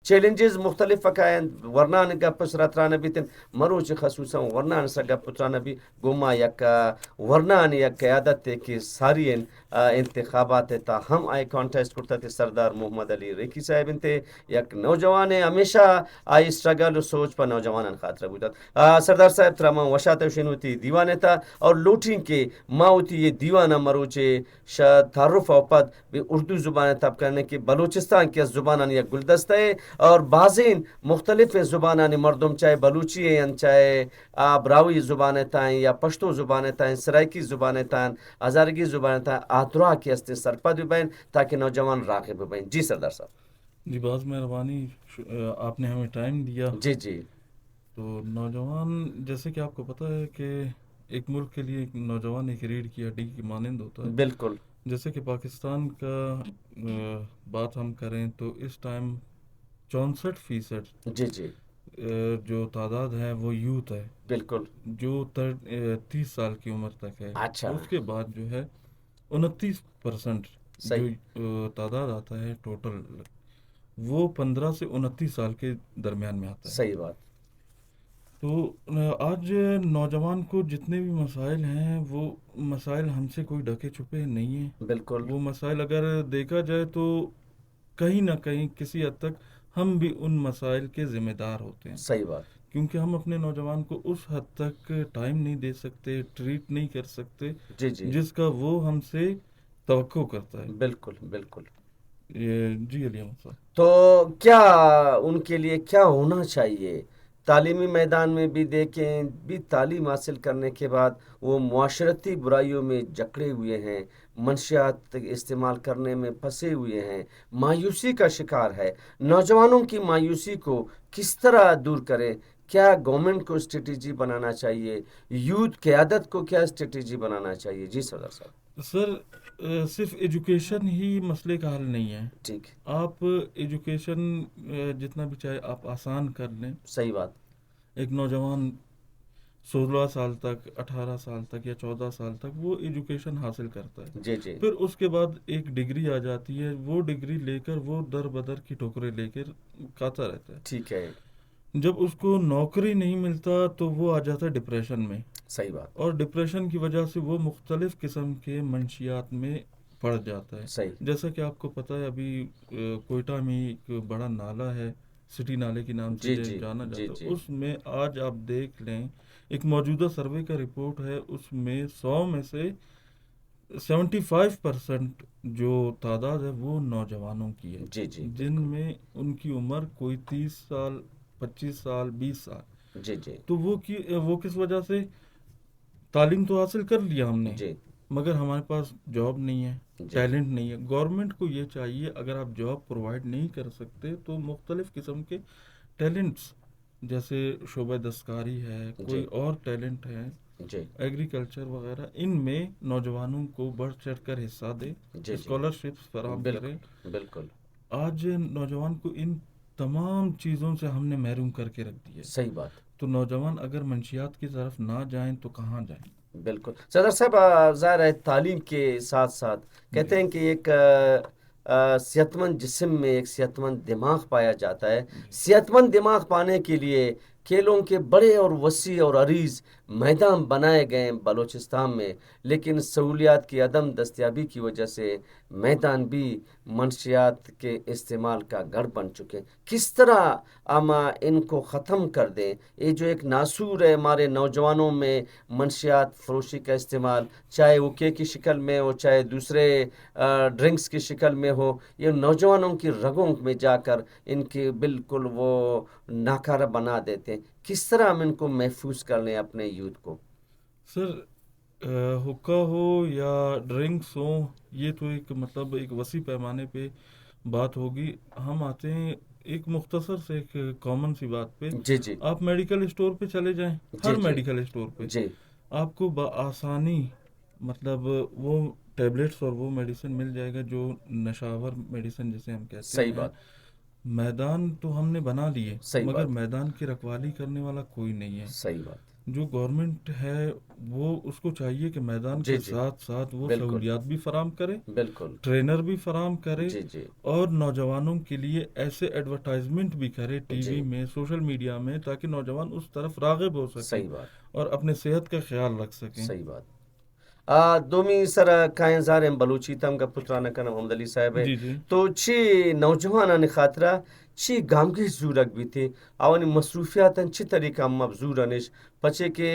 Challenges مختلف فکائن ورنان گپ سراتران بیتن مروچ خصوصا ورنان سا گپ تران بھی گما یک ورنان یک قیادت کہ ساری انتخابات تا ہم آئی کانٹیسٹ کرتا تھے سردار محمد علی ریکی صاحب انتے یک نوجوان ہمیشہ آئی اسٹرگل سوچ پر نوجوان خاطر بودت سردار صاحب تراما وشات شنوتی دیوانے تھا اور لوٹیں کے ماوتی یہ دیوانہ مروچے تعارف اوپد بھی اردو زبان تب کرنے کے بلوچستان کے زبانان یک گلدستہ ہے اور بعضین مختلف زبانان مردم چاہے بلوچی ہیں چاہے براوی زبانیں تائیں یا پشتو زبانیں تائیں سرائکی زبانیں تائیں ہزارگی زبانیں تائیں آدھرا کی استے سرپد بین تاکہ نوجوان راغب بین. جی سردار صاحب. جی بہت مہربانی، آپ نے ہمیں ٹائم دیا. جی جی. تو نوجوان جیسے کہ آپ کو پتہ ہے کہ ایک ملک کے لیے ایک نوجوان ایک ریڑھ کی ہڈی کی مانند ہوتا ہے. بالکل. جیسے کہ پاکستان کا بات ہم کریں تو اس ٹائم 64% جی جی جو تعداد ہے وہ یوتھ ہے. بالکل. جو 30 سال کی عمر تک ہے. اچھا. اس کے بعد جو ہے 29% جو تعداد آتا ہے ٹوٹل وہ 15 سے 29 سال کے درمیان میں آتا ہے. صحیح بات. تو آج نوجوان کو جتنے بھی مسائل ہیں وہ مسائل ہم سے کوئی ڈھکے چھپے نہیں ہیں. بالکل. وہ مسائل اگر دیکھا جائے تو کہیں نہ کہیں کسی حد تک ہم بھی ان مسائل کے ذمہ دار ہوتے ہیں. صحیح بات. کیونکہ ہم اپنے نوجوان کو اس حد تک ٹائم نہیں دے سکتے، ٹریٹ نہیں کر سکتے جی جی جس کا وہ ہم سے توقع کرتا ہے. بالکل بالکل. جی علی احمد صاحب. تو کیا ان کے لیے کیا ہونا چاہیے؟ تعلیمی میدان میں بھی دیکھیں بھی تعلیم حاصل کرنے کے بعد وہ معاشرتی برائیوں میں جکڑے ہوئے ہیں، منشیات استعمال کرنے میں پھنسے ہوئے ہیں، مایوسی کا شکار ہے. نوجوانوں کی مایوسی کو کس طرح دور کریں؟ کیا گورنمنٹ کو اسٹریٹجی بنانا چاہیے؟ یوتھ قیادت کو کیا اسٹریٹجی بنانا چاہیے؟ جی سردار صاحب. سر صرف ایجوکیشن ہی مسئلے کا حل نہیں ہے. ٹھیک. آپ ایجوکیشن جتنا بھی چاہے آپ آسان کر لیں. صحیح بات. ایک نوجوان 16 سال تک 18 سال تک یا 14 سال تک وہ ایجوکیشن حاصل کرتا ہے. جی جی. پھر اس کے بعد ایک ڈگری آ جاتی ہے، وہ ڈگری لے کر وہ در بدر کی ٹھوکریں لے کر کھاتا رہتا ہے. ٹھیک ہے. جب اس کو نوکری نہیں ملتا تو وہ آ جاتا ہے ڈپریشن میں. صحیح بات. اور ڈپریشن کی وجہ سے وہ مختلف قسم کے منشیات میں پڑ جاتا ہے. صحیح. جیسا کہ آپ کو پتہ ہے ابھی کوئٹہ میں ایک بڑا نالہ ہے، سٹی نالے کے نام سے جانا جاتا ہے. اس میں آج آپ دیکھ لیں ایک موجودہ سروے کا رپورٹ ہے، اس میں 100 میں سے 75% جو تعداد ہے وہ نوجوانوں کی ہے. جی جی. جن میں ان کی عمر کوئی 30 سال 25 سال 20 سال. جی جی. تو وہ کس وجہ سے؟ تعلیم تو حاصل کر لیا ہم نے جی. مگر ہمارے پاس جاب نہیں ہے، ٹیلنٹ نہیں ہے. گورنمنٹ کو یہ چاہیے اگر آپ جاب پرووائڈ نہیں کر سکتے تو مختلف قسم کے ٹیلنٹس جیسے شعبہ دستکاری ہے، کوئی اور ٹیلنٹ ہے، ایگریکلچر وغیرہ، ان میں نوجوانوں کو بڑھ چڑھ کر حصہ دے، اسکالرشپس فراہم کریں. بالکل. آج نوجوان کو ان تمام چیزوں سے ہم نے محروم کر کے رکھ دیا. صحیح بات. تو نوجوان اگر منشیات کی طرف نہ جائیں تو کہاں جائیں؟ بالکل. صدر صاحب ظاہر ہے تعلیم کے ساتھ ساتھ کہتے ہیں کہ ایک صحت مند جسم میں ایک صحت مند دماغ پایا جاتا ہے. صحت مند دماغ پانے کے لیے کھیلوں کے بڑے اور وسیع اور عریض میدان بنائے گئے بلوچستان میں، لیکن سہولیات کی عدم دستیابی کی وجہ سے میدان بھی منشیات کے استعمال کا گڑھ بن چکے. کس طرح ہم ان کو ختم کر دیں؟ یہ جو ایک ناسور ہے ہمارے نوجوانوں میں منشیات فروشی کا استعمال، چاہے وہ کی شکل میں ہو چاہے دوسرے ڈرنکس کی شکل میں ہو، یہ نوجوانوں کی رگوں میں جا کر ان کی بالکل وہ ناکارہ بنا دیتے ہیں. کس طرح ہم ان کو محفوظ کر لیں اپنے یوتھ کو؟ سر حقہ ہو یا ڈرنکس ہو، یہ تو ایک وسیع پیمانے پہ بات ہوگی. ہم آتے ہیں ایک مختصر سے ایک کامن سی بات پہ. جی جی. آپ میڈیکل اسٹور پہ چلے جائیں، ہر میڈیکل اسٹور پہ آپ کو بآسانی وہ ٹیبلٹس اور وہ میڈیسن مل جائے گا جو نشاور میڈیسن جسے ہم کہتے ہیں. صحیح بات. میدان تو ہم نے بنا لیے مگر میدان کی رکھوالی کرنے والا کوئی نہیں ہے. صحیح بات. جو گورنمنٹ ہے وہ اس کو چاہیے کہ میدان جی کے جی ساتھ ساتھ وہ بالکل سہولیات بھی فراہم کرے، بالکل ٹرینر بھی فراہم کرے، جی جی اور نوجوانوں کے لیے ایسے ایڈورٹائزمنٹ بھی کرے ٹی جی وی میں، سوشل میڈیا میں، تاکہ نوجوان اس طرف راغب ہو سکیں صحیح بات اور اپنے صحت کا خیال رکھ سکیں۔ صحیح بات دومی سر کائیں زاریں بلوچی تم کا پترانا کا محمد علی صاحب ہے جی جی تو چی نوجوانان خاطرہ چی گامگی زورک بھی تھی اوانی مصروفیاتن چی طریقہ مبزورنش پچے کہ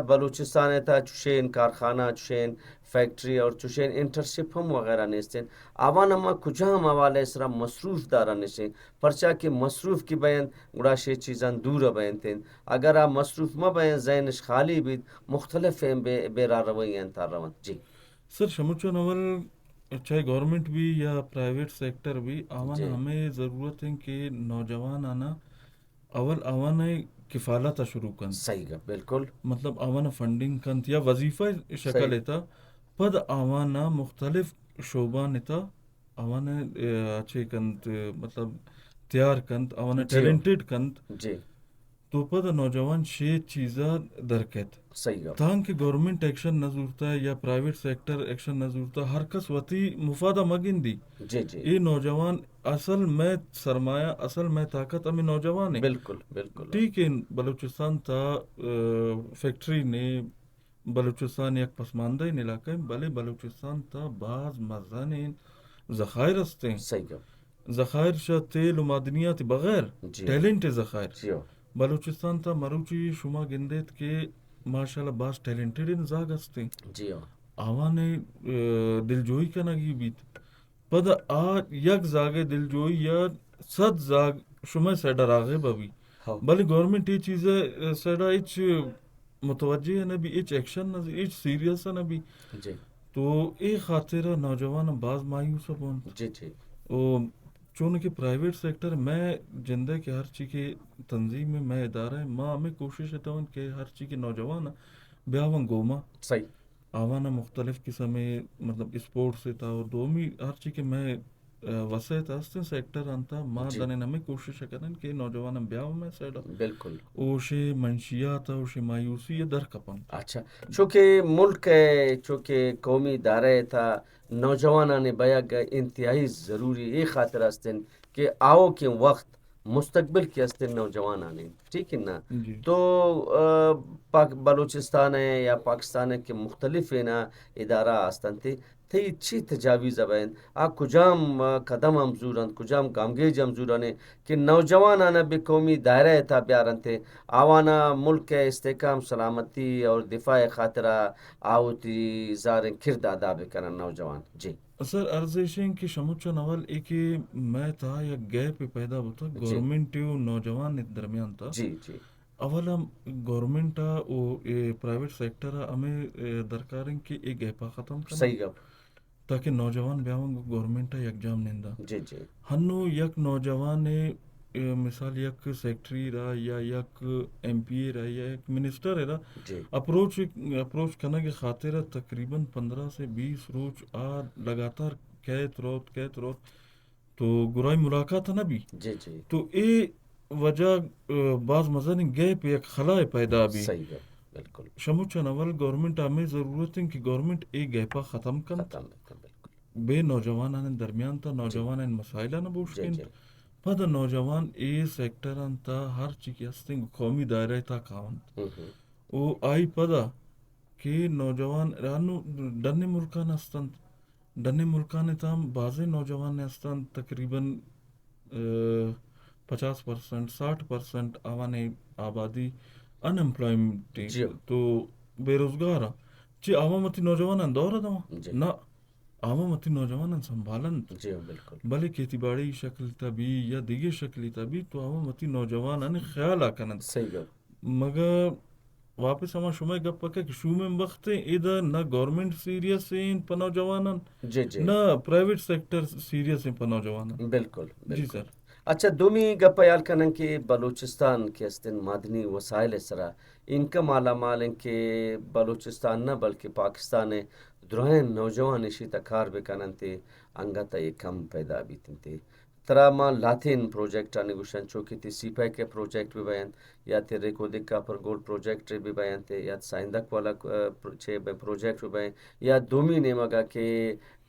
بلوچستان تا چشین کارخانہ چشین فیکٹری اور چشین انٹرشپ ہم وغیرہ نیستین آوان اما کجام حوالے اسرا مصروف دارا نشیں پرچا کہ مصروف کی بیان گڑا شے چیزان دور بیان تین اگر آپ مصروف ما بیان ذہنش خالی بھی مختلف ہیں بے را روی ہیں تار روان جی سر شموچو نول چاہے گورنمنٹ بھی یا پرائیویٹ سیکٹر بھی آوان جی ہمیں ضرورت ہے کہ نوجوان آنا اول آوان کفالت شروع کن، صحیح گا بالکل مطلب آوان فنڈنگ کنت یا وظیفہ شکل صحیح ایتا پد آوان مختلف شعبہ نیتا آوان اچھے کنت، مطلب تیار کنت آوان جی ٹیلنٹڈ کنت، جی تو پد نوجوان شے چیزا درکت صحیح گا تاکہ گورنمنٹ ایکشن نہ ضرورتا ہے یا پرائیویٹ سیکٹر ایکشن نہ ضرورتا، ہر کس وتی مفادہ مگن دی جی جی یہ نوجوان اصل میں سرمایہ، اصل میں طاقت ہمیں نوجوان ہے۔ بالکل بالکل ٹھیک ہے بلوچستان تا فیکٹری نے بلوچستان یک پسماندہ علاقہ ہے، بلے بلوچستان تا بعض مزن ذخائر ہستے ہیں، صحیح گا ذخائر شاہ تیل و معدنیات بغیر جی ٹیلنٹ ذخائر جی بلوچستان تا مروچی شما گندیت کے ماشاءاللہ بعض ٹیلنٹڈ انزاگ ہستے جی آوانے دلجوئی کا نگی بیت پد آ یک زاگے دلجوئی یا 100 زاگ شما سیڈا راغب ابھی ہاں بلے گورنمنٹ یہ چیزیں سیڈا اچ متوجہ ہے نبی، اچ ایکشن نہ اچ سیریس ہے نبی، جی تو اے خاطر نوجوان بعض مایوس بون جی جی او چون کہ پرائیویٹ سیکٹر میں جندے کے ہر چیز کے تنظیم میں ادارہ ہے ماں ہمیں کوشش ہے تو کہ ہر چیز کے نوجوان بیاون گوما صحیح آوانا مختلف قسم مطلب اسپورٹ سے تھا اور دومی ہر چیز کے میں وسع تھا سیکٹر انتا ماں جی دنے ہمیں کوشش کریں کہ نوجوان بیاو میں سیڈا بالکل اوشے منشیات اوشے مایوسی یا در کپن اچھا چونکہ ملک ہے چونکہ قومی ادارہ تھا نوجوانان بیگ انتہائی ضروری یہ خاطر ہستن کہ آؤ کے وقت مستقبل کی ہستن نوجوانان ٹھیک ہے نا جی تو بلوچستان ہے یا پاکستان ہے کہ مختلف ہے نا ادارہ ہستن تھے تھی چی تجاویز ابین آ کجام قدم ہم زورن کجام گامگیج ہم زورن کہ نوجوانان بھی قومی دائرہ تھا بیارن تھے آوانا ملک کے استحکام سلامتی اور دفاع خاطرہ آوتی زار کرد ادا بکنن نوجوان جی سر ارزشیں کہ شموچا نوال ایک میں تھا یا گیپ پیدا ہوتا جی گورنمنٹ نوجوان درمیان تھا جی جی اولا گورنمنٹ او پرائیویٹ سیکٹر ہمیں درکار ہے کہ ایک گیپا ختم کرنا صحیح گپ تاکہ نوجوان بیاون گورنمنٹ یکجام نندا جی جی ہنو یک نوجوان مثال یک سیکٹری رہا یا یک ایم پی اے رہا یا یک منسٹر ہے رہا جی اپروچ کرنا کے خاطر تقریباً 15 سے 20 روز لگاتار کہت روت تو گرائی ملاقات ہے نا بھی جی جی تو اے وجہ بعض مزن گیپ یک خلا پیدا بھی صحیح گپ بالکل شموچا نول گورنمنٹ ہمیں ضرورت ہے کہ گورنمنٹ ایک گیپا ختم کنت ختم بالکل بے نوجوانان درمیان تا جی نوجوانان مسائلہ نہ جی بوشکن جی پد نوجوان اے سیکٹران تا ہر چیز ہستنگ قومی دائرہ تا کاون او آئی پدا کہ نوجوان رانو ڈنے ملکان ہستن ڈنے ملکان تام بعضے نوجوان ہستن تقریباً 50% 60% آوان آبادی ان امپلائمنٹ جی تو بے روزگار چی عوامتی نوجوان دور دوا جی نہ عوامتی نوجوان سنبھالن جی بالکل بلے کھیتی باڑی شکل تبھی یا دیگر شکلی تبھی تو عوامتی نوجوان خیال آکنن صحیح گپ مگر واپس ہما شما گپ پکا کہ شومیں وقت ادھر نہ گورنمنٹ سیریس ہیں پا نوجوانن جی جی نہ پرائیویٹ سیکٹر سیریس ہیں پا نوجوانن بالکل جی بالکل سر اچھا دومی گپیال کنن کہ بلوچستان کے استن معدنی وسائل سرا ان کا مالا مال ہیں کہ بلوچستان نہ بلکہ پاکستان ہے دروہن نوجوان اشی تکار بکنن تے انگتا یہ کم پیدا بھی تنتے تراما لاتین پروجیکٹ نیگوشن چوکی تی سیپا کے پروجیکٹ بھی بیان یا تے ریکودک کا پر گولڈ پروجیکٹ بھی بیان تے یا سائندک والا چھے پروجیکٹ بھی بیان یا دومی نیمگا کہ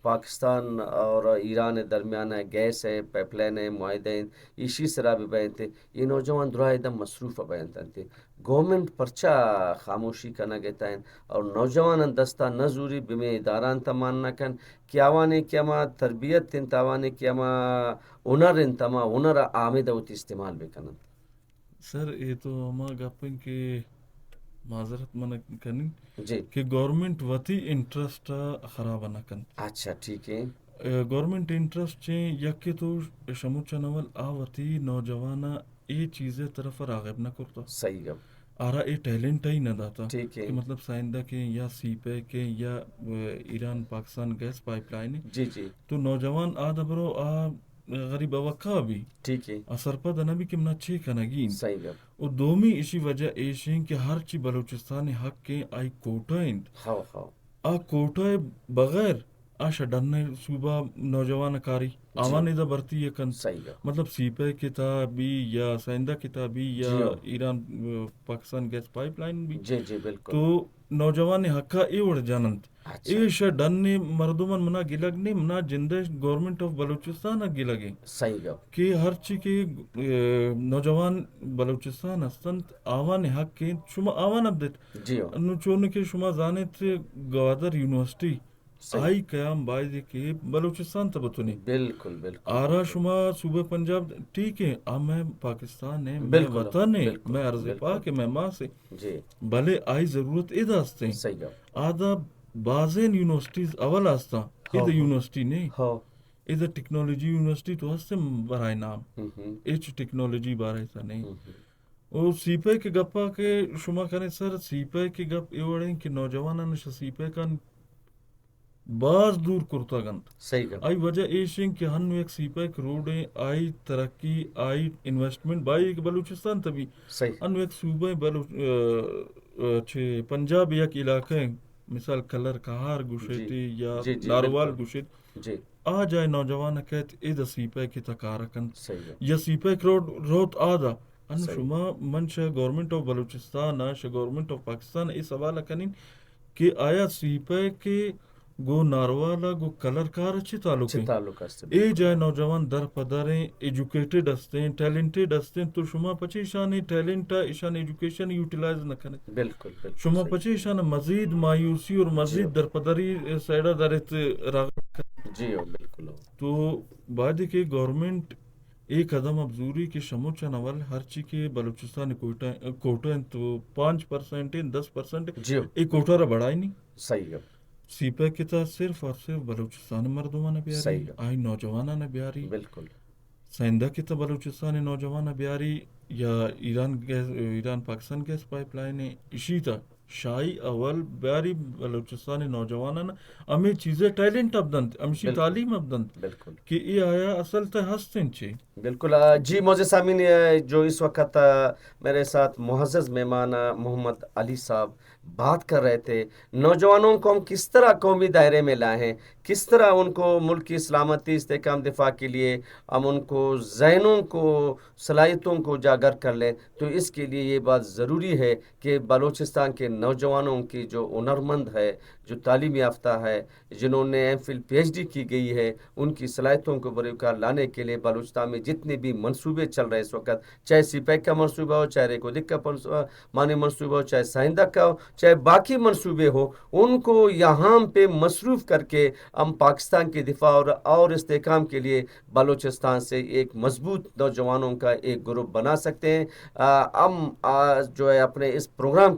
پاکستان اور ایران درمیان ہے گیس ہے پائپ لائن ہے معاہدے اسی سرا بھی بیان تے یہ نوجوان درہ ایدم مصروف بیان تے گورنمنٹ پرچا خاموشی کنا گیتا ہے اور نوجوان دستا نزوری بمے اداران تماننا کن کیاوانے کیاما تربیت تن تاوانے کیاما ہنر ان تما ہنر آمد ہوتی استعمال بھی کنن. سر یہ تو ہما گپن کے معذرت من کنن جی کہ گورنمنٹ وتی انٹرسٹ خراب نہ کن. اچھا ٹھیک ہے. گورنمنٹ انٹرسٹ چیں یک تو شموچا نول آوتی نوجوانا یہ چیزیں طرف راغب نہ کرتا. صحیح گپ. آرا یہ ٹیلنٹ ہی نہ داتا ٹھیک ہے. کہ مطلب سائندہ کے یا سی پے کے یا Iran Pakistan gas pipeline جی جی تو نوجوان دبرو غریب وقا بھی ٹھیک ہے. سرپا دنا بھی کہ منا چھ کنگین. صحیح گپ. اور دومی اسی وجہ ایشیں کہ ہر چی بلوچستان حق کے آئی کوٹا ہاں ہاں آ کوٹا بغیر آشا ڈرنے صوبہ نوجوان کاری آوان ادھا برتی ہے کن. صحیح گپ. مطلب سی پے کتابی یا سائندہ کتابی یا Iran Pakistan gas pipeline بھی جی جی بالکل. تو نوجوان حقا اے وڑ جانند اے شا ڈننے مردمان منا گلگنے منا جندہ گورنمنٹ آف بلوچستان گلگے. صحیح گپ. کہ ہر چی کے نوجوان بلوچستان ہستند آوان حق کے شما آوان ابدت جی انو چون کے شما زانت گوادر یونیورسٹی آئی قیام باعث کہ بلوچستان تبتنی بالکل بالکل. آرا شما صوبہ پنجاب ٹھیک ہے میں پاکستان ہے میں وطن ہے میں عرض پاک ہے میں ماں سے جی بھلے آئی ضرورت ادا ہستے صحیح گپ. آدھا بازین یونیورسٹیز اول آستا ادھا یونیورسٹی نہیں ادھر ٹیکنالوجی یونیورسٹی تو ہستے برائے نام ایچ ٹیکنالوجی بارے سا نہیں. اور سی پے کے گپا کے شما کریں سر سی پے کے گپ یہ وڑیں کہ نوجوانان سی پے کا باز دور کرتا گند. صحیح گپ. آئی وجہ ایشین کہ ہنو ایک سی پیک روڈ ہیں آئی ترقی آئی انویسٹمنٹ بائی ایک بلوچستان تبھی ہنو ایک صوبہ پنجاب یک علاقہ ہیں مثال کلر کہار گوشتی یا ناروال گوشت آ جائے نوجوان کہتے اے دا سی پیک کی تکارکن یا سی پیک روڈ آدھا انو شما منشا گورنمنٹ آف بلوچستان شا گورنمنٹ آف پاکستان اس حوالہ کنین کہ آیا سی پیک کے گو ناروالا گو کلر کار اچھی تعلق ہے اے جائے نوجوان در پدریں ایجوکیٹڈ ہستے ٹیلنٹڈ ہستے تو شما پچے شان ٹیلنٹ ایشان ایجوکیشن یوٹیلائز نہ کریں. بالکل شما پچے شان مزید مایوسی اور مزید در پدری سیڈا درت راغب جی بالکل. تو بعد کہ گورنمنٹ ایک قدم ابزوری کہ شموچا نول ہر چی کے بلوچستان کوٹا ہیں تو 5% 10% ایک کوٹا رہا بڑھائی نہیں. صحیح ہے. سی پے کی تا صرف اور صرف بلوچستان مردمان بیاری آئی نوجوانان بیاری بالکل. سائندہ کی تا بلوچستان نوجوان بیاری یا Iran Pakistan gas pipeline اسی تا شاہی اول بیاری بلوچستان نوجوانان ہمیں چیزیں ٹیلنٹ ابدند ہمشی تعلیم ابدند بالکل کہ یہ آیا اصل تا ہستن چھے. بالکل. جی معزز سامعین جو اس وقت میرے ساتھ معزز مہمان محمد علی صاحب بات کر رہے تھے نوجوانوں کو ہم کس طرح قومی دائرے میں لائے ہیں کس طرح ان کو ملک کی سلامتی استحکام دفاع کے لیے ہم ان کو ذہنوں کو صلاحیتوں کو اجاگر کر لیں تو اس کے لیے یہ بات ضروری ہے کہ بلوچستان کے نوجوانوں کی جو ہنرمند ہے جو تعلیم یافتہ ہے جنہوں نے M Phil P H D کی گئی ہے ان کی صلاحیتوں کو بروکار لانے کے لیے بلوچستان میں جتنے بھی منصوبے چل رہے اس وقت چاہے سی پیک کا منصوبہ ہو چاہے ریکودک کا مانی منصوبہ ہو چاہے سائندہ کا ہو چاہے باقی منصوبے ہو ان کو یہاں پہ مصروف کر کے ہم پاکستان کے دفاع اور استحکام کے لیے بلوچستان سے ایک مضبوط نوجوانوں کا ایک گروپ بنا سکتے ہیں. ہم جو ہے اپنے اس پروگرام